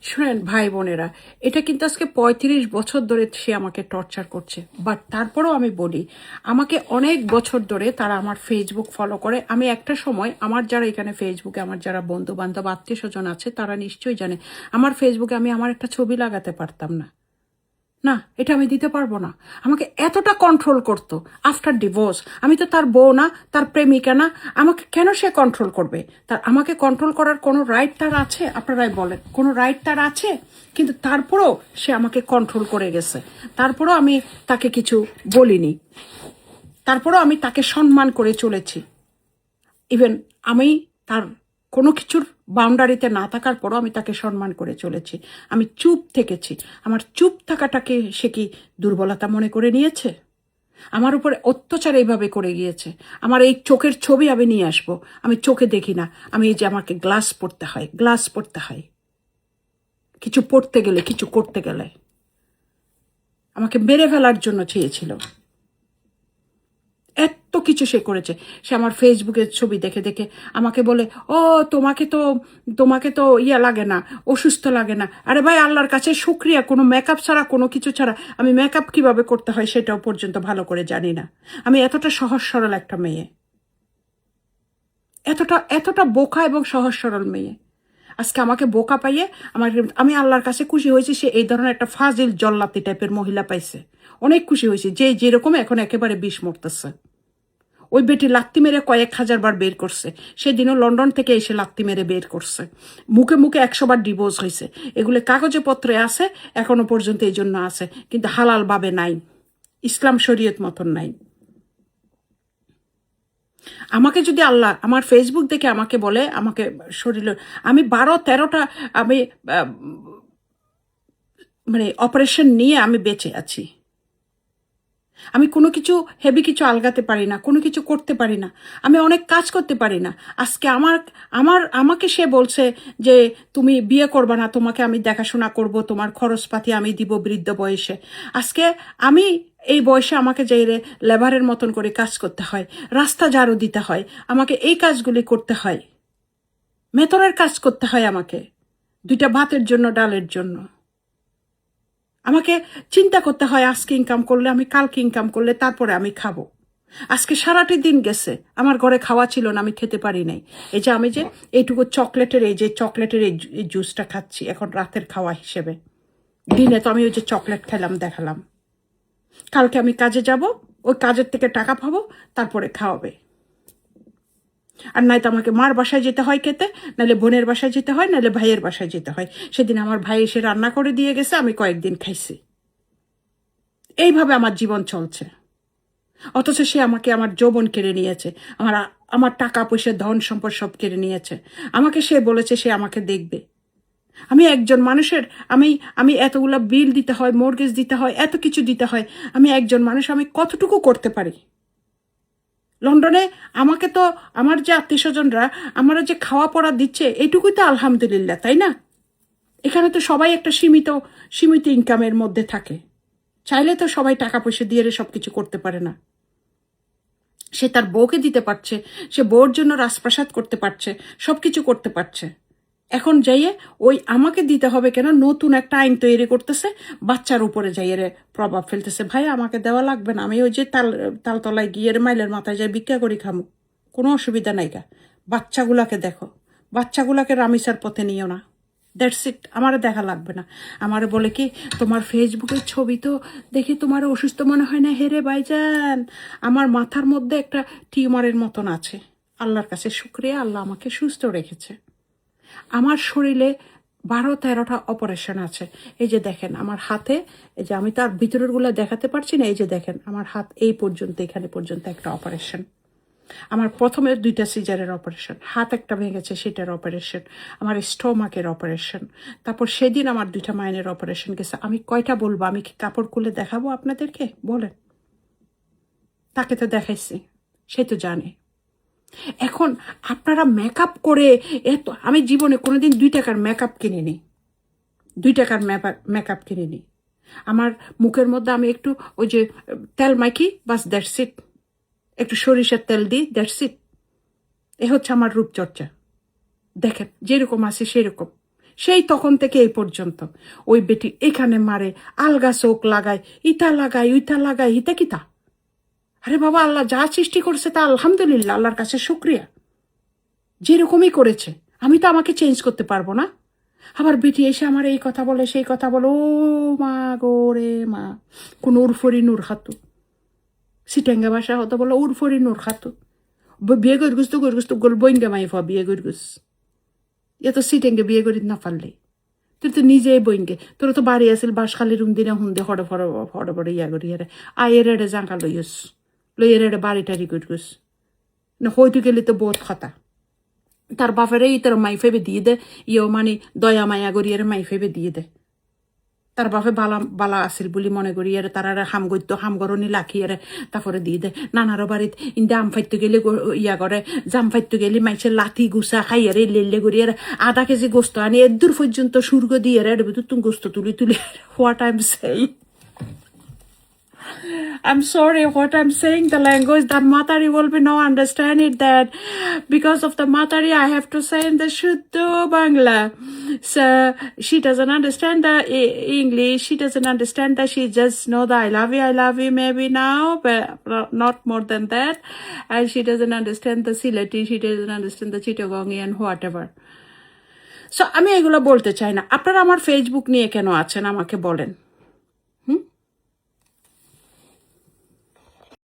শুনেন ভাই বোনেরা, এটা কিন্তু আজকে ৩৫ বছর ধরে সে আমাকে টর্চার করছে। বাট তারপরেও আমি বলি, আমাকে অনেক বছর ধরে তারা আমার ফেসবুক ফলো করে। আমি একটা সময় আমার যারা এখানে ফেসবুকে আমার যারা বন্ধু বান্ধব আত্মীয় স্বজন আছে তারা নিশ্চয়ই জানে, আমার ফেসবুকে আমি আমার একটা ছবি লাগাতে পারতাম না। না, এটা আমি দিতে পারবো না। আমাকে এতটা কন্ট্রোল করতো আফটার ডিভোর্স। আমি তো তার বউ না, তার প্রেমিকা না, আমাকে কেন সে কন্ট্রোল করবে? আমাকে কন্ট্রোল করার কোনো রাইট তার আছে? আপনারাই বলেন, কোনো রাইট তার আছে? কিন্তু তারপরেও সে আমাকে কন্ট্রোল করে গেছে। তারপরেও আমি তাকে কিছু বলিনি, তারপরেও আমি তাকে সম্মান করে চলেছি। ইভেন আমি তার কোনো কিছুর বাউন্ডারিতে না থাকার পরও আমি তাকে সম্মান করে চলেছি। আমি চুপ থেকেছি। আমার চুপ থাকাটাকে সে কি দুর্বলতা মনে করে নিয়েছে? আমার উপরে অত্যাচার এইভাবে করে গিয়েছে। আমার এই চোখের ছবি আমি নিয়ে আসবো, আমি চোখে দেখি না। আমি এই যে আমাকে গ্লাস পরতে হয়, কিছু পড়তে গেলে, কিছু করতে গেলে আমাকে মেরে ফেলার জন্য চেয়েছিল। এত কিছু সে করেছে। সে আমার ফেসবুকের ছবি দেখে দেখে আমাকে বলে, ও তোমাকে তো ইয়া লাগে না, অসুস্থ লাগে না। আরে ভাই, আল্লাহর কাছে শুকরিয়া, কোনো মেকআপ ছাড়া, কোনো কিছু ছাড়া আমি মেকআপ কিভাবে করতে হয় সেটাও পর্যন্ত ভালো করে জানি না। আমি এতটা সহজ সরল একটা মেয়ে, এতটা বোকা এবং সহজ সরল মেয়ে। আজকে আমাকে বোকা পাইয়ে আমি আল্লাহর কাছে খুশি হয়েছি সে এই ধরনের একটা ফাজিল জল্লাতি টাইপের মহিলা পাইছে। অনেক খুশি হয়েছি, যেরকম এখন একেবারে বিষ মরতেছে। ওই বেটি লাত্তি মেরে কয়েক হাজার বার বের করছে। সেদিনও লন্ডন থেকে এসে লাত্তি মেরে বের করছে। মুখে মুখে 100 বার ডিভোর্স হয়েছে। এগুলো কাগজে পত্রে আছে, এখনো পর্যন্ত এই জন্য আছে, কিন্তু হালাল ভাবে নাই, ইসলাম শরীয়ত মতন নাই। আমাকে যদি আল্লাহ আমার ফেসবুক দেখে আমাকে বলে, আমাকে শরীরে আমি 12-13টা আমি মানে অপারেশন নিয়ে আমি বেঁচে আছি। আমি কোনো কিছু হেভি কিছু আলগাতে পারি না, কোনো কিছু করতে পারি না, আমি অনেক কাজ করতে পারি না। আজকে আমাকে সে বলছে যে তুমি বিয়ে করবা না, তোমাকে আমি দেখাশোনা করব, তোমার খরচপাতি আমি দিব বৃদ্ধ বয়সে। আজকে আমি এই বয়সে আমাকে যে লেবারের মতন করে কাজ করতে হয়, রাস্তা ঝাড়ু দিতে হয়, আমাকে এই কাজগুলি করতে হয়, মেথরের কাজ করতে হয়, আমাকে 2টা ভাতের জন্য, ডালের জন্য আমাকে চিন্তা করতে হয়। আজকে ইনকাম করলে আমি কালকে ইনকাম করলে তারপরে আমি খাবো। আজকে সারাটি দিন গেছে, আমার ঘরে খাওয়া ছিল না, আমি খেতে পারি নাই। এই যে আমি যে এইটুকু চকলেটের এই জুসটা খাচ্ছি এখন রাতের খাওয়া হিসেবে। দিনে তো আমি ওই যে চকলেট খেলাম, দেখালাম। কালকে আমি কাজে যাব, ওই কাজের থেকে টাকা পাবো, তারপরে খাওয়াবে। আর নয়তো আমাকে মার বাসায় যেতে হয় খেতে, নাহলে বোনের বাসায় যেতে হয়, নাহলে ভাইয়ের বাসায় যেতে হয়। সেদিন আমার ভাই এসে রান্না করে দিয়ে গেছে, আমি কয়েকদিন খাইছি। এইভাবে আমার জীবন চলছে। অথচ সে আমাকে আমার যৌবন কেড়ে নিয়েছে, আমার আমার টাকা পয়সা ধন সম্পদ সব কেড়ে নিয়েছে। আমাকে সে বলেছে সে আমাকে দেখবে। আমি একজন মানুষের আমি আমি এতগুলা বিল দিতে হয়, মর্গেজ দিতে হয়, এত কিছু দিতে হয়। আমি একজন মানুষ, আমি কতটুকু করতে পারি? লন্ডনে আমাকে তো আমার যে আত্মীয় স্বজনরা আমরা যে খাওয়া পড়া দিচ্ছে, এইটুকুই তো আলহামদুলিল্লাহ, তাই না? এখানে তো সবাই একটা সীমিত ইনকামের মধ্যে থাকে। চাইলে তো সবাই টাকা পয়সা দিয়ে সব কিছু করতে পারে না। সে তার বউকে দিতে পারছে, সে বউর জন্য রাজপ্রাসাদ করতে পারছে, সব কিছু করতে পারছে। এখন যাইয়ে ওই আমাকে দিতে হবে কেন? নতুন একটা আইন তৈরি করতেছে, বাচ্চার উপরে যাইয়ে প্রভাব ফেলতেছে। ভাই, আমাকে দেওয়া লাগবে না, আমি ওই যে তালতলায় গিয়ে মাইলের মাথায় যাই ভিক্ষা করি খামু, কোনো অসুবিধা নাই গা। বাচ্চাগুলাকে দেখো, বাচ্চাগুলাকে রামিসার পথে নিও না। That's it. আমারে দেখা লাগবে না। আমারে বলে কি, তোমার ফেসবুকের ছবি তো দেখে তোমার অসুস্থ মনে হয় না? হেরে ভাইজান, আমার মাথার মধ্যে একটা টিউমারের মতন আছে। আল্লাহর কাছে শুকরিয়া, আল্লাহ আমাকে সুস্থ রেখেছে। আমার শরীরে 12-13টা অপারেশন আছে। এই যে দেখেন আমার হাতে, এই যে আমি তার ভিতরেরগুলো দেখাতে পারছি না, এই যে দেখেন আমার হাত এই পর্যন্ত, এখানে পর্যন্ত একটা অপারেশন। আমার প্রথমে 2টা সিজারের অপারেশন, হাত একটা ভেঙেছে সেটার অপারেশন, আমার স্টোমাকের অপারেশন, তারপর সেদিন আমার 2টা মাইনের অপারেশন গেছে। আমি কয়টা বলবো? আমি কি কাপড় খুলে দেখাবো আপনাদেরকে? বলেন। তাকে তো দেখাইছি, সে তো জানে। এখন আপনারা মেকআপ করে আমি জীবনে কোনোদিন 2 টাকার মেকআপ কিনিনি, 2 টাকার মেকআপ কিনিনি। আমার মুখের মধ্যে আমি একটু ওই যে তেল মাখি, বাস, দ্যাটস ইট। একটু সরিষার তেল দিই, দ্যাটস ইট। এ হচ্ছে আমার রূপচর্চা। দেখেন যেরকম আছে সেরকম, সেই তখন থেকে এই পর্যন্ত ওই বেটি এখানে মারে, আলগা চোখ লাগায়, ইটা লাগায়, উইটা লাগায়, হিতা কিতা। আরে বাবা, আল্লাহ যা সৃষ্টি করছে তা আলহামদুলিল্লাহ, আল্লাহর কাছে শুক্রিয়া। যেরকমই করেছে, আমি তো আমাকে চেঞ্জ করতে পারবো না। আবার বেটি এসে আমার এই কথা বলে, সেই কথা বলে, ও মা গো রে মা। কোন উরফরি নূর খাতু, সিটেঙ্গা ভাষা হতো বলে উরফরি নূর খাতু। বিয়ে করে গুছ তো করে গুছ তো গোল বইঙ্গা মাই ফা বিয়ে করে গুছ। এ তো সিটেঙ্গে বিয়ে করি না পারলে, তুই তো নিজেই বইঙ্গে। তোর তো বাড়ি আসিল বাঁশখালী রুম দিনে হুন্দে হড়ে ফড়ে ফড়ে ফড়ে ইয়া করি আরে আয়ের এড়ে জাঙ্কা লইস, লইয়ের এড়ে বাড়ি টাড়ি করে গুছ না হইতু গেলে তো বোধ খাতা। তার বাপেরে তোর মাই ফেবে দিয়ে দে, ইয়েও মানে দয়া মায়া গড়িয়ারে মাই ফেবে দিয়ে দে। তার বাপে বালা বালা আসিল বলি মনে করি আরে তারা হাম গইতো হাম গরনি লাখিয়ারে তারপরে দিয়ে দে। নানারও বাড়িত ইন্দা আম ফাইতে গেলে ইয়া করে, জাম ফাইতে গেলে মাইসের লাথি গুছা খাইয়ারে লেলে করিয়ারে 1/2 কেজি গোস্ত আনি এদূর পর্যন্ত সুর্গ দিয়ে রে তুমি গোস্ত তুলি তুলি। What I am saying, I'm sorry what I'm saying, the language, the Matari will be no understand it, that because of the Matari I have to say in the Shuddha Bangla. So she doesn't understand the English, she doesn't understand that, she just know that I love you maybe now, but not more than that. And she doesn't understand the Silati, she doesn't understand the Chittagongi and whatever. So আমি এগুলো বলতে চাই না। আপনারা আমার Facebook নিয়ে কেন আছেন আমাকে বলেন।